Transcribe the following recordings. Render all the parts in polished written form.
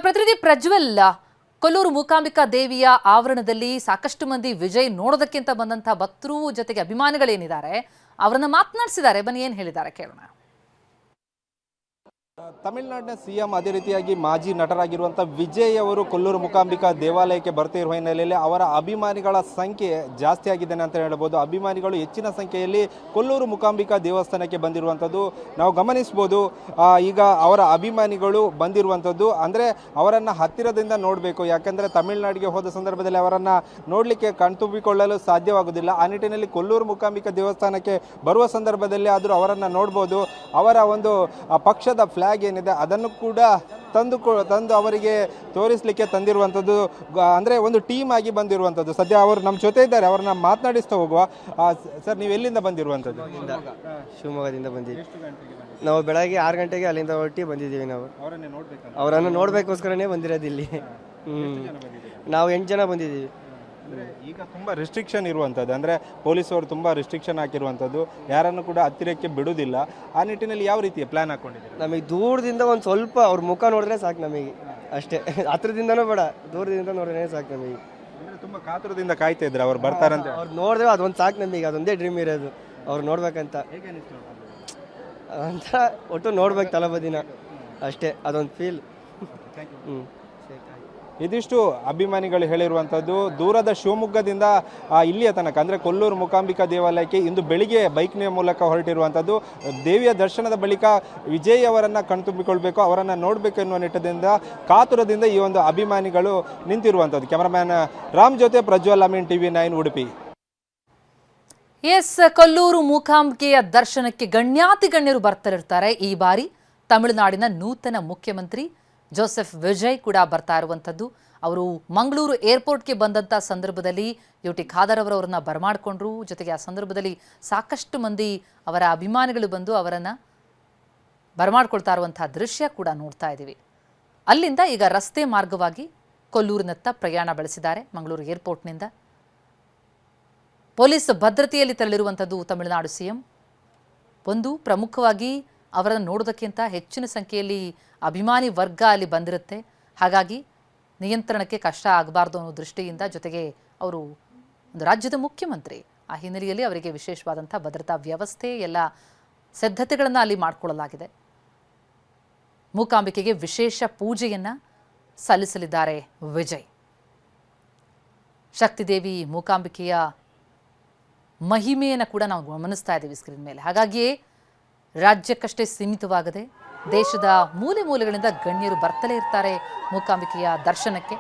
ಪ್ರತಿನಿಧಿ ಪ್ರಜ್ವಲ್, ಕೊಲ್ಲೂರು ಮೂಕಾಂಬಿಕಾ ದೇವಿಯ ಆವರಣದಲ್ಲಿ ಸಾಕಷ್ಟು ಮಂದಿ ವಿಜಯ್ ನೋಡೋದಕ್ಕಿಂತ ಬಂದಂತಹ ಭಕ್ತರು ಜೊತೆಗೆ ಅಭಿಮಾನಿಗಳೇನಿದ್ದಾರೆ ಅವರನ್ನ ಮಾತನಾಡಿಸಿದ್ದಾರೆ. ಬನ್ನಿ ಏನ್ ಹೇಳಿದ್ದಾರೆ ಕೇಳೋಣ. ತಮಿಳುನಾಡಿನ ಸಿಎಂ ಅದೇ ರೀತಿಯಾಗಿ ಮಾಜಿ ನಟರಾಗಿರುವಂಥ ವಿಜಯ್ ಅವರು ಕೊಲ್ಲೂರು ಮೂಕಾಂಬಿಕಾ ದೇವಾಲಯಕ್ಕೆ ಬರ್ತಿರುವ ಹಿನ್ನೆಲೆಯಲ್ಲಿ ಅವರ ಅಭಿಮಾನಿಗಳ ಸಂಖ್ಯೆ ಜಾಸ್ತಿ ಆಗಿದ್ದೇನೆ ಅಂತ ಹೇಳ್ಬೋದು. ಅಭಿಮಾನಿಗಳು ಹೆಚ್ಚಿನ ಸಂಖ್ಯೆಯಲ್ಲಿ ಕೊಲ್ಲೂರು ಮೂಕಾಂಬಿಕಾ ದೇವಸ್ಥಾನಕ್ಕೆ ಬಂದಿರುವಂಥದ್ದು ನಾವು ಗಮನಿಸ್ಬೋದು. ಈಗ ಅವರ ಅಭಿಮಾನಿಗಳು ಬಂದಿರುವಂಥದ್ದು ಅಂದರೆ ಅವರನ್ನು ಹತ್ತಿರದಿಂದ ನೋಡಬೇಕು, ಯಾಕೆಂದರೆ ತಮಿಳುನಾಡಿಗೆ ಹೋದ ಸಂದರ್ಭದಲ್ಲಿ ಅವರನ್ನು ನೋಡಲಿಕ್ಕೆ ಕಣ್ತುಂಬಿಕೊಳ್ಳಲು ಸಾಧ್ಯವಾಗುವುದಿಲ್ಲ. ಆ ನಿಟ್ಟಿನಲ್ಲಿ ಕೊಲ್ಲೂರು ಮೂಕಾಂಬಿಕಾ ದೇವಸ್ಥಾನಕ್ಕೆ ಬರುವ ಸಂದರ್ಭದಲ್ಲಿ ಆದರೂ ಅವರನ್ನು ನೋಡ್ಬೋದು. ಅವರ ಒಂದು ಪಕ್ಷದ ಫ್ಲಾಗ್ ಏನಿದೆ ಅದನ್ನು ಕೂಡ ತಂದು ಅವರಿಗೆ ತೋರಿಸಲಿಕ್ಕೆ ತಂದಿರುವಂಥದ್ದು, ಅಂದರೆ ಒಂದು ಟೀಮ್ ಆಗಿ ಬಂದಿರುವಂಥದ್ದು. ಸದ್ಯ ಅವರು ನಮ್ಮ ಜೊತೆ ಇದ್ದಾರೆ, ಅವರನ್ನ ಮಾತನಾಡಿಸ್ತಾ ಹೋಗುವ. ಸರ್, ನೀವು ಎಲ್ಲಿಂದ ಬಂದಿರುವಂಥದ್ದು? ಶಿವಮೊಗ್ಗದಿಂದ ಬಂದಿದ್ದೀವಿ. ನಾವು ಬೆಳಗ್ಗೆ 6 ಗಂಟೆಗೆ ಅಲ್ಲಿಂದ ಹೊರಟಿ ಬಂದಿದ್ದೀವಿ. ನಾವು ಅವರನ್ನು ನೋಡಬೇಕೋಸ್ಕರನೇ ಬಂದಿರೋದು ಇಲ್ಲಿ. ನಾವು 8 ಜನ ಬಂದಿದ್ದೀವಿ. ಈಗ ತುಂಬ ರಿಸ್ಟ್ರಿಕ್ಷನ್ ಇರುವಂಥದ್ದು, ಅಂದರೆ ಪೊಲೀಸವರು ತುಂಬ ರಿಸ್ಟ್ರಿಕ್ಷನ್ ಹಾಕಿರುವಂಥದ್ದು, ಯಾರನ್ನು ಕೂಡ ಹತ್ತಿರಕ್ಕೆ ಬಿಡುವುದಿಲ್ಲ. ಆ ನಿಟ್ಟಿನಲ್ಲಿ ಯಾವ ರೀತಿಯ ಪ್ಲಾನ್ ಹಾಕೊಂಡಿದ್ದೀವಿ? ನಮಗೆ ದೂರದಿಂದ ಒಂದು ಸ್ವಲ್ಪ ಅವ್ರ ಮುಖ ನೋಡಿದ್ರೆ ಸಾಕು ನಮಗೆ, ಅಷ್ಟೇ. ಹತ್ರದಿಂದನೂ ಬೇಡ, ದೂರದಿಂದ ನೋಡಿದ್ರೆ ಸಾಕು ನಮಗೆ. ತುಂಬ ಕಾತುರದಿಂದ ಕಾಯ್ತಾ ಇದ್ರೆ ಅವ್ರು ಬರ್ತಾರಂತೆ. ಅವ್ರು ನೋಡಿದ್ರೆ ಅದೊಂದು ಸಾಕು ನಮಗೆ, ಅದೊಂದೇ ಡ್ರೀಮ್ ಇರೋದು ಅವ್ರು ನೋಡ್ಬೇಕಂತ ಅಂತ. ಒಟ್ಟು ನೋಡ್ಬೇಕು ತಲಬದಿನ, ಅಷ್ಟೇ, ಅದೊಂದು ಫೀಲ್. ಇದಿಷ್ಟು ಅಭಿಮಾನಿಗಳು ಹೇಳಿರುವಂಥದ್ದು. ದೂರದ ಶಿವಮೊಗ್ಗದಿಂದ ಇಲ್ಲಿಯ ತನಕ ಅಂದರೆ ಕೊಲ್ಲೂರು ಮೂಕಾಂಬಿಕಾ ದೇವಾಲಯಕ್ಕೆ ಇಂದು ಬೆಳಿಗ್ಗೆ ಬೈಕ್ನ ಮೂಲಕ ಹೊರಟಿರುವಂಥದ್ದು. ದೇವಿಯ ದರ್ಶನದ ಬಳಿಕ ವಿಜಯ್ ಅವರನ್ನು ಕಣ್ತುಂಬಿಕೊಳ್ಬೇಕು, ಅವರನ್ನು ನೋಡಬೇಕು ಎನ್ನುವ ನಿಟ್ಟಿನಿಂದ ಕಾತುರದಿಂದ ಈ ಒಂದು ಅಭಿಮಾನಿಗಳು ನಿಂತಿರುವಂಥದ್ದು. ಕ್ಯಾಮರಾಮ್ಯಾನ್ ರಾಮ್ ಜೊತೆ ಪ್ರಜ್ವಲ್, ಅಮೀನ್, TV9 ಉಡುಪಿ. ಎಸ್, ಕೊಲ್ಲೂರು ಮೂಕಾಂಬಿಕೆಯ ದರ್ಶನಕ್ಕೆ ಗಣ್ಯರು ಬರ್ತಿರ್ತಾರೆ. ಈ ಬಾರಿ ತಮಿಳುನಾಡಿನ ನೂತನ ಮುಖ್ಯಮಂತ್ರಿ ಜೋಸೆಫ್ ವಿಜಯ್ ಕೂಡ ಬರ್ತಾ ಇರುವಂಥದ್ದು. ಅವರು ಮಂಗಳೂರು ಏರ್ಪೋರ್ಟ್ಗೆ ಬಂದಂಥ ಸಂದರ್ಭದಲ್ಲಿ ಯುಟಿ ಖಾದರ್ ಅವರನ್ನ ಬರಮಾಡಿಕೊಂಡ್ರು. ಜೊತೆಗೆ ಆ ಸಂದರ್ಭದಲ್ಲಿ ಸಾಕಷ್ಟು ಮಂದಿ ಅವರ ಅಭಿಮಾನಿಗಳು ಬಂದು ಅವರನ್ನು ಬರಮಾಡ್ಕೊಳ್ತಾ ಇರುವಂತಹ ದೃಶ್ಯ ಕೂಡ ನೋಡ್ತಾ ಇದ್ದೀವಿ. ಅಲ್ಲಿಂದ ಈಗ ರಸ್ತೆ ಮಾರ್ಗವಾಗಿ ಕೊಲ್ಲೂರಿನತ್ತ ಪ್ರಯಾಣ ಬೆಳೆಸಿದ್ದಾರೆ. ಮಂಗಳೂರು ಏರ್ಪೋರ್ಟ್ನಿಂದ ಪೊಲೀಸ್ ಭದ್ರತೆಯಲ್ಲಿ ತೆರಳಿರುವಂಥದ್ದು ತಮಿಳುನಾಡು ಸಿಎಂ. ಒಂದು ಪ್ರಮುಖವಾಗಿ ಅವರನ್ನು ನೋಡೋದಕ್ಕಿಂತ ಹೆಚ್ಚಿನ ಸಂಖ್ಯೆಯಲ್ಲಿ ಅಭಿಮಾನಿ ವರ್ಗ ಅಲ್ಲಿ ಬಂದಿರುತ್ತೆ. ಹಾಗಾಗಿ ನಿಯಂತ್ರಣಕ್ಕೆ ಕಷ್ಟ ಆಗಬಾರ್ದು ಅನ್ನೋ ದೃಷ್ಟಿಯಿಂದ, ಜೊತೆಗೆ ಅವರು ಒಂದು ರಾಜ್ಯದ ಮುಖ್ಯಮಂತ್ರಿ, ಆ ಹಿನ್ನೆಲೆಯಲ್ಲಿ ಅವರಿಗೆ ವಿಶೇಷವಾದಂಥ ಭದ್ರತಾ ವ್ಯವಸ್ಥೆ, ಎಲ್ಲ ಸಿದ್ಧತೆಗಳನ್ನು ಅಲ್ಲಿ ಮಾಡಿಕೊಳ್ಳಲಾಗಿದೆ. ಮೂಕಾಂಬಿಕೆಗೆ ವಿಶೇಷ ಪೂಜೆಯನ್ನು ಸಲ್ಲಿಸಲಿದ್ದಾರೆ ವಿಜಯ್. ಶಕ್ತಿದೇವಿ ಮೂಕಾಂಬಿಕೆಯ ಮಹಿಮೆಯನ್ನು ಕೂಡ ನಾವು ಗಮನಿಸ್ತಾ ಇದ್ದೀವಿ ಸ್ಕ್ರೀನ್ ಮೇಲೆ. ಹಾಗಾಗಿಯೇ ರಾಜ್ಯಕ್ಕಷ್ಟೇ ಸೀಮಿತವಾಗದೆ ದೇಶದ ಮೂಲೆ ಮೂಲೆಗಳಿಂದ ಗಣ್ಯರು ಬರ್ತಲೇ ಇರ್ತಾರೆ ಮೂಕಾಂಬಿಕೆಯ ದರ್ಶನಕ್ಕೆ.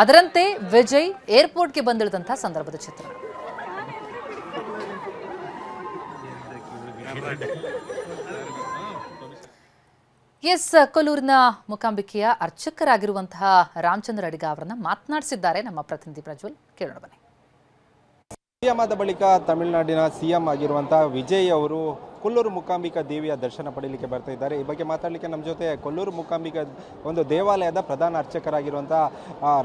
ಅದರಂತೆ ವಿಜಯ್ ಏರ್ಪೋರ್ಟ್ಗೆ ಬಂದಿಳಿದಂಥ ಸಂದರ್ಭದ ಚಿತ್ರ. ಎಸ್, ಕೊಲ್ಲೂರಿನ ಮೂಕಾಂಬಿಕೆಯ ಅರ್ಚಕರಾಗಿರುವಂತಹ ರಾಮಚಂದ್ರ ಅಡಿಗ ಅವರನ್ನ ಮಾತನಾಡಿಸಿದ್ದಾರೆ ನಮ್ಮ ಪ್ರತಿನಿಧಿ ಪ್ರಜ್ವಲ್. ಕೇಳೋಣ ಬನ್ನಿ. ಸಿಎಂ ಆದ ಬಳಿಕ ತಮಿಳುನಾಡಿನ ಸಿಎಂ ಆಗಿರುವಂತಹ ವಿಜಯ್ ಅವರು ಕೊಲ್ಲೂರು ಮೂಕಾಂಬಿಕಾ ದೇವಿಯ ದರ್ಶನ ಪಡೆಯಲಿಕ್ಕೆ ಬರ್ತಾ ಇದ್ದಾರೆ. ಈ ಬಗ್ಗೆ ಮಾತಾಡಲಿಕ್ಕೆ ನಮ್ಮ ಜೊತೆ ಕೊಲ್ಲೂರು ಮೂಕಾಂಬಿಕಾ ಒಂದು ದೇವಾಲಯದ ಪ್ರಧಾನ ಅರ್ಚಕರಾಗಿರುವಂಥ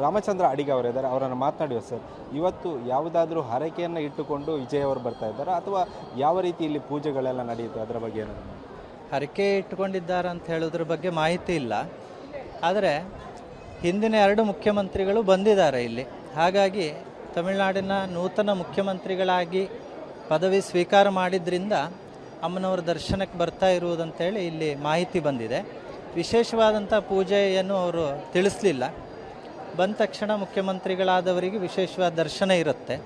ರಾಮಚಂದ್ರ ಅಡಿಗ ಅವರಿದ್ದಾರೆ. ಅವರನ್ನು ಮಾತನಾಡುವ. ಸರ್, ಇವತ್ತು ಯಾವುದಾದ್ರೂ ಹರಕೆಯನ್ನು ಇಟ್ಟುಕೊಂಡು ವಿಜಯ್ ಅವರು ಬರ್ತಾ ಇದ್ದಾರೆ ಅಥವಾ ಯಾವ ರೀತಿ ಇಲ್ಲಿ ಪೂಜೆಗಳೆಲ್ಲ ನಡೆಯುತ್ತೆ, ಅದರ ಬಗ್ಗೆ ಏನಾದ್ರು? ಹರಕೆ ಇಟ್ಟುಕೊಂಡಿದ್ದಾರೆ ಅಂತ ಹೇಳೋದ್ರ ಬಗ್ಗೆ ಮಾಹಿತಿ ಇಲ್ಲ. ಆದರೆ ಹಿಂದಿನ 2 ಮುಖ್ಯಮಂತ್ರಿಗಳು ಬಂದಿದ್ದಾರೆ ಇಲ್ಲಿ. ಹಾಗಾಗಿ ತಮಿಳುನಾಡಿನ ನೂತನ ಮುಖ್ಯಮಂತ್ರಿಗಳಾಗಿ ಪದವಿ ಸ್ವೀಕಾರ ಮಾಡಿದ್ರಿಂದ ಅಮ್ಮನವರ ದರ್ಶನಕ್ಕೆ ಬರ್ತಾ ಇರುವುದಂತೇಳಿ ಇಲ್ಲಿ ಮಾಹಿತಿ ಬಂದಿದೆ. ವಿಶೇಷವಾದಂಥ ಪೂಜೆಯನ್ನು ಅವರು ತಿಳಿಸಲಿಲ್ಲ. ಬಂದ ತಕ್ಷಣ ಮುಖ್ಯಮಂತ್ರಿಗಳಾದವರಿಗೆ ವಿಶೇಷವಾದ ದರ್ಶನ ಇರುತ್ತೆ,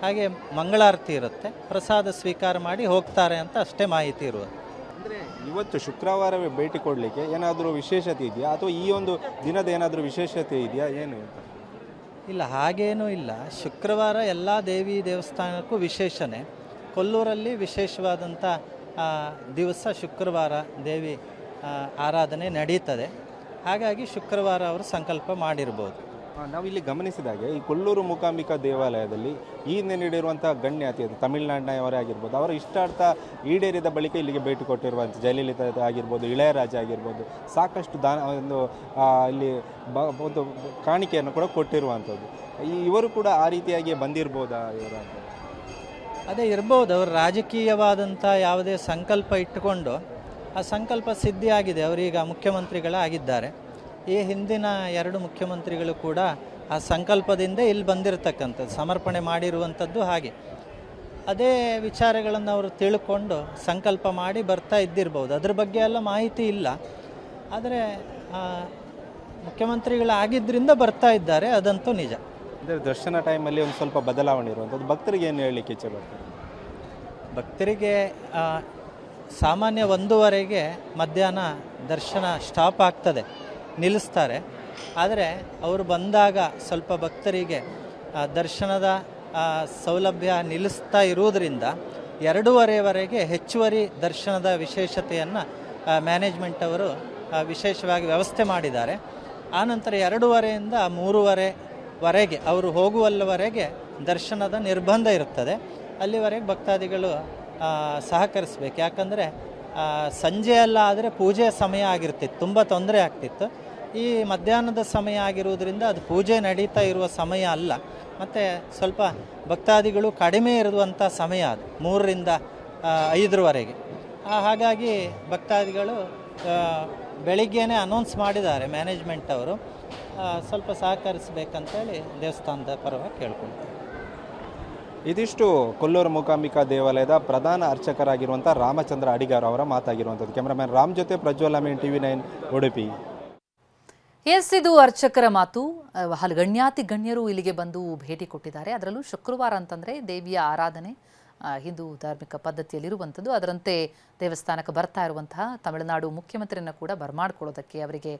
ಹಾಗೆ ಮಂಗಳಾರತಿ ಇರುತ್ತೆ, ಪ್ರಸಾದ ಸ್ವೀಕಾರ ಮಾಡಿ ಹೋಗ್ತಾರೆ ಅಂತ ಅಷ್ಟೇ ಮಾಹಿತಿ ಇರುವುದು. ಅಂದರೆ ಇವತ್ತು ಶುಕ್ರವಾರವೇ ಭೇಟಿ ಕೊಡಲಿಕ್ಕೆ ಏನಾದರೂ ವಿಶೇಷತೆ ಇದೆಯಾ ಅಥವಾ ಈ ಒಂದು ದಿನದ ಏನಾದರೂ ವಿಶೇಷತೆ ಇದೆಯಾ, ಏನು? ಇಲ್ಲ, ಹಾಗೇನೂ ಇಲ್ಲ. ಶುಕ್ರವಾರ ಎಲ್ಲ ದೇವಿ ದೇವಸ್ಥಾನಕ್ಕೂ ವಿಶೇಷನೇ. ಕೊಲ್ಲೂರಲ್ಲಿ ವಿಶೇಷವಾದಂಥ ದಿವಸ ಶುಕ್ರವಾರ ದೇವಿ ಆರಾಧನೆ ನಡೀತದೆ. ಹಾಗಾಗಿ ಶುಕ್ರವಾರ ಅವರು ಸಂಕಲ್ಪ ಮಾಡಿರ್ಬೋದು. ನಾವಿಲ್ಲಿ ಗಮನಿಸಿದಾಗೆ ಈ ಕೊಲ್ಲೂರು ಮೂಕಾಂಬಿಕಾ ದೇವಾಲಯದಲ್ಲಿ ಈ ನೀಡಿರುವಂಥ ಗಣ್ಯಾತಿ, ಅದು ತಮಿಳುನಾಡಿನವರೇ ಆಗಿರ್ಬೋದು, ಅವರ ಇಷ್ಟಾರ್ಥ ಈಡೇರಿದ ಬಳಿಕ ಇಲ್ಲಿಗೆ ಭೇಟಿ ಕೊಟ್ಟಿರುವಂಥ ಜಯಲಲಿತಾ ಆಗಿರ್ಬೋದು, ಇಳೆಯರಾಜ ಆಗಿರ್ಬೋದು, ಸಾಕಷ್ಟು ಇಲ್ಲಿ ಒಂದು ಕಾಣಿಕೆಯನ್ನು ಕೂಡ ಕೊಟ್ಟಿರುವಂಥದ್ದು. ಇವರು ಕೂಡ ಆ ರೀತಿಯಾಗಿ ಬಂದಿರ್ಬೋದಾ ಇವರು? ಅದೇ ಇರ್ಬೋದು. ಅವರು ರಾಜಕೀಯವಾದಂಥ ಯಾವುದೇ ಸಂಕಲ್ಪ ಇಟ್ಟುಕೊಂಡು ಆ ಸಂಕಲ್ಪ ಸಿದ್ಧಿಯಾಗಿದೆ. ಅವರೀಗ ಮುಖ್ಯಮಂತ್ರಿಗಳಾಗಿದ್ದಾರೆ. ಈ ಹಿಂದಿನ 2 ಮುಖ್ಯಮಂತ್ರಿಗಳು ಕೂಡ ಆ ಸಂಕಲ್ಪದಿಂದ ಇಲ್ಲಿ ಬಂದಿರತಕ್ಕಂಥದ್ದು, ಸಮರ್ಪಣೆ ಮಾಡಿರುವಂಥದ್ದು. ಹಾಗೆ ಅದೇ ವಿಚಾರಗಳನ್ನು ಅವರು ತಿಳ್ಕೊಂಡು ಸಂಕಲ್ಪ ಮಾಡಿ ಬರ್ತಾ ಇದ್ದಿರ್ಬೋದು. ಅದ್ರ ಬಗ್ಗೆ ಎಲ್ಲ ಮಾಹಿತಿ ಇಲ್ಲ. ಆದರೆ ಮುಖ್ಯಮಂತ್ರಿಗಳಾಗಿದ್ದರಿಂದ ಬರ್ತಾ ಇದ್ದಾರೆ, ಅದಂತೂ ನಿಜ. ಅಂದರೆ ದರ್ಶನ ಟೈಮಲ್ಲಿ ಒಂದು ಸ್ವಲ್ಪ ಬದಲಾವಣೆ ಇರುವಂಥದ್ದು. ಭಕ್ತರಿಗೆ ಏನು ಹೇಳಲಿಕ್ಕೆ ಇಚ್ಛೆ ಬರ್ತಾರೆ? ಭಕ್ತರಿಗೆ ಸಾಮಾನ್ಯ 1:15ಗೆ ಮಧ್ಯಾಹ್ನ ದರ್ಶನ ಸ್ಟಾಪ್ ಆಗ್ತದೆ, ನಿಲ್ಲಿಸ್ತಾರೆ. ಆದರೆ ಅವರು ಬಂದಾಗ ಸ್ವಲ್ಪ ಭಕ್ತರಿಗೆ ದರ್ಶನದ ಸೌಲಭ್ಯ ನಿಲ್ಲಿಸ್ತಾ ಇರುವುದರಿಂದ 2:30ವರೆಗೆ ಹೆಚ್ಚುವರಿ ದರ್ಶನದ ವಿಶೇಷತೆಯನ್ನು ಮ್ಯಾನೇಜ್ಮೆಂಟ್ ಅವರು ವಿಶೇಷವಾಗಿ ವ್ಯವಸ್ಥೆ ಮಾಡಿದ್ದಾರೆ. ಆನಂತರ 2:30ಯಿಂದ 3:30ವರೆಗೆ ಅವರು ಹೋಗುವಲ್ಲವರೆಗೆ ದರ್ಶನದ ನಿರ್ಬಂಧ ಇರುತ್ತದೆ. ಅಲ್ಲಿವರೆಗೆ ಭಕ್ತಾದಿಗಳು ಸಹಕರಿಸಬೇಕು. ಯಾಕಂದರೆ ಸಂಜೆ ಎಲ್ಲ ಆದರೆ ಪೂಜೆಯ ಸಮಯ ಆಗಿರ್ತಿತ್ತು, ತುಂಬ ತೊಂದರೆ ಆಗ್ತಿತ್ತು. ಈ ಮಧ್ಯಾಹ್ನದ ಸಮಯ ಆಗಿರುವುದರಿಂದ ಅದು ಪೂಜೆ ನಡೀತಾ ಇರುವ ಸಮಯ ಅಲ್ಲ. ಮತ್ತು ಸ್ವಲ್ಪ ಭಕ್ತಾದಿಗಳು ಕಡಿಮೆ ಇರುವಂಥ ಸಮಯ ಅದು 3ರಿಂದ 5ರವರೆಗೆ. ಹಾಗಾಗಿ ಭಕ್ತಾದಿಗಳು ಬೆಳಿಗ್ಗೆನೇ ಅನೌನ್ಸ್ ಮಾಡಿದ್ದಾರೆ ಮ್ಯಾನೇಜ್ಮೆಂಟ್ ಅವರು, ಸ್ವಲ್ಪ ಸಹಕರಿಸಬೇಕಂತೇಳಿ ದೇವಸ್ಥಾನದ ಪರವಾಗಿ ಕೇಳ್ಕೊಳ್ತಾರೆ. ಇದಿಷ್ಟು ಕೊಲ್ಲೂರು ಮೂಕಾಂಬಿಕಾ ದೇವಾಲಯದ ಪ್ರಧಾನ ಅರ್ಚಕರಾಗಿರುವಂಥ ರಾಮಚಂದ್ರ ಅಡಿಗಾರ್ ಅವರ ಮಾತಾಗಿರುವಂಥದ್ದು. ಕ್ಯಾಮ್ರಾಮನ್ ರಾಮ್ ಜೊತೆ ಪ್ರಜ್ವಲ್ ಅಮೀನ್, TV9 ಉಡುಪಿ. ಎಸ್, ಇದು ಅರ್ಚಕರ ಮಾತು. ಗಣ್ಯಾತಿ ಗಣ್ಯರು ಇಲ್ಲಿಗೆ ಬಂದು ಭೇಟಿ ಕೊಟ್ಟಿದ್ದಾರೆ. ಅದರಲ್ಲೂ ಶುಕ್ರವಾರ ಅಂತಂದರೆ ದೇವಿಯ ಆರಾಧನೆ ಹಿಂದೂ ಧಾರ್ಮಿಕ ಪದ್ಧತಿಯಲ್ಲಿರುವಂಥದ್ದು. ಅದರಂತೆ ದೇವಸ್ಥಾನಕ್ಕೆ ಬರ್ತಾ ಇರುವಂತಹ ತಮಿಳುನಾಡು ಮುಖ್ಯಮಂತ್ರಿಯನ್ನು ಕೂಡ ಬರಮಾಡ್ಕೊಳ್ಳೋದಕ್ಕೆ, ಅವರಿಗೆ